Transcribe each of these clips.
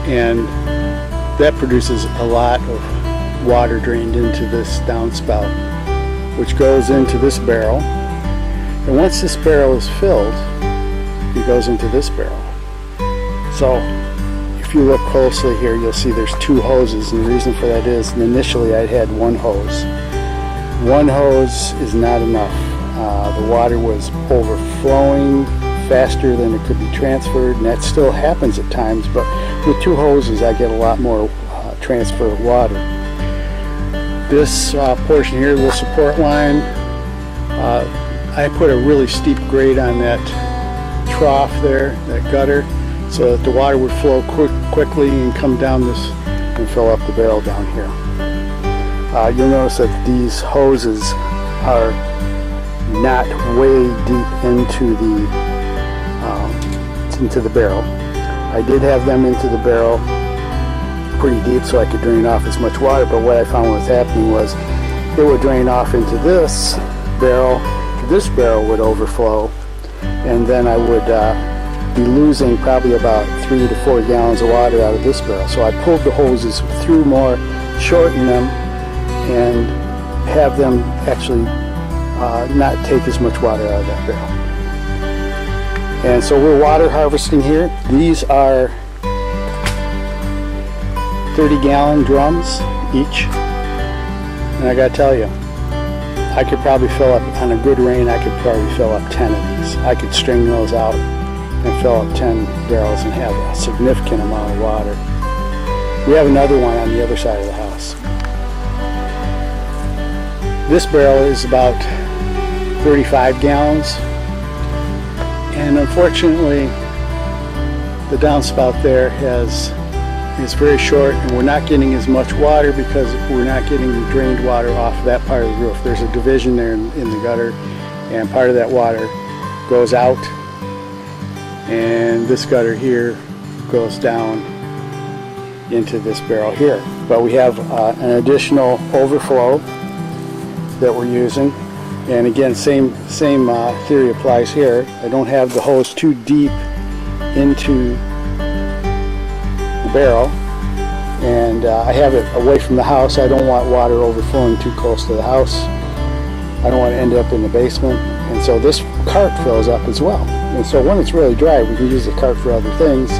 and that produces a lot of water drained into this downspout, which goes into this barrel. And once this barrel is filled, it goes into this barrel. So if you look closely here, you'll see there's two hoses, and the reason for that is initially I had one hose. One hose is not enough. The water was overflowing faster than it could be transferred, and that still happens at times, but with two hoses I get a lot more transfer of water. This portion here, the support line, I put a really steep grade on that trough there, that gutter, so that the water would flow quickly and come down this and fill up the barrel down here. You'll notice that these hoses are not way deep into the barrel. I did have them into the barrel pretty deep so I could drain off as much water, but what I found was happening was it would drain off into this barrel would overflow, and then I would be losing probably about 3 to 4 gallons of water out of this barrel. So I pulled the hoses through more, shorten them, and have them actually not take as much water out of that barrel. And so we're water harvesting here. These are 30-gallon drums each, and I gotta tell you, I could probably fill up, on a good rain, I could probably fill up 10 of these. I could string those out and fill up 10 barrels and have a significant amount of water. We have another one on the other side of the house. This barrel is about 35 gallons, and unfortunately the downspout there is very short, and we're not getting as much water because we're not getting the drained water off that part of the roof. There's a division there in the gutter, and part of that water goes out, and this gutter here goes down into this barrel here. But we have an additional overflow that we're using, and again, same theory applies here. I don't have the hose too deep into the barrel, and I have it away from the house. I don't want water overflowing too close to the house. I don't want to end up in the basement, and so this cart fills up as well. And so when it's really dry, we can use the cart for other things,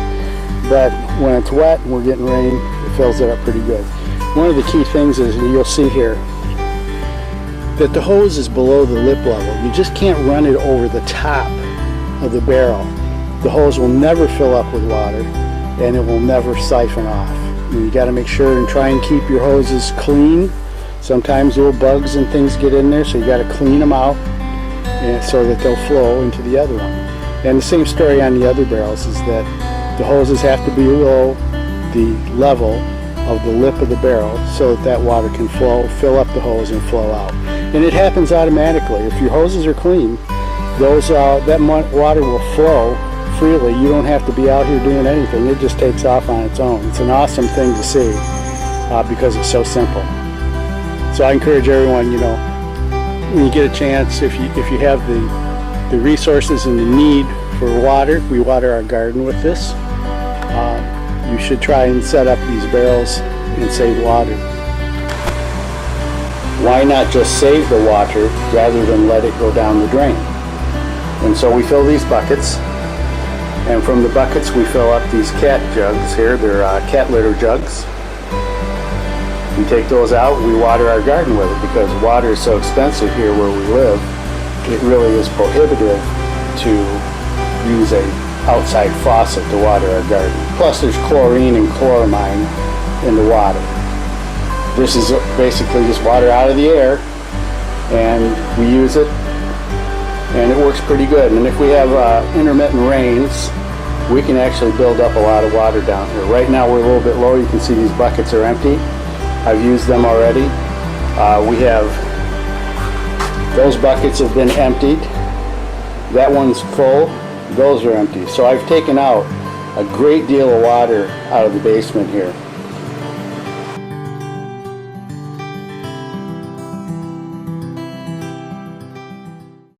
but when it's wet and we're getting rain, it fills it up pretty good. One of the key things is, you'll see here, that the hose is below the lip level. You just can't run it over the top of the barrel. The hose will never fill up with water, and it will never siphon off. You got to make sure and try and keep your hoses clean. Sometimes little bugs and things get in there, so you got to clean them out, and so that they'll flow into the other one. And the same story on the other barrels is that the hoses have to be below the level of the lip of the barrel so that water can flow, fill up the hose and flow out. And it happens automatically. If your hoses are clean, that water will flow freely. You don't have to be out here doing anything. It just takes off on its own. It's an awesome thing to see because it's so simple. So I encourage everyone, when you get a chance, if you have the resources and the need for water, we water our garden with this. You should try and set up these barrels and save water. Why not just save the water rather than let it go down the drain? And so we fill these buckets, and from the buckets we fill up these cat jugs here. They're cat litter jugs. We take those out, we water our garden with it, because water is so expensive here where we live. It really is prohibitive to use a outside faucet to water our garden. Plus there's chlorine and chloramine in the water. This is basically just water out of the air, and we use it, and it works pretty good. And if we have intermittent rains, we can actually build up a lot of water down here. Right now we're a little bit low. You can see these buckets are empty. I've used them already. Those buckets have been emptied. That one's full. Those are empty. So I've taken out a great deal of water out of the basement here.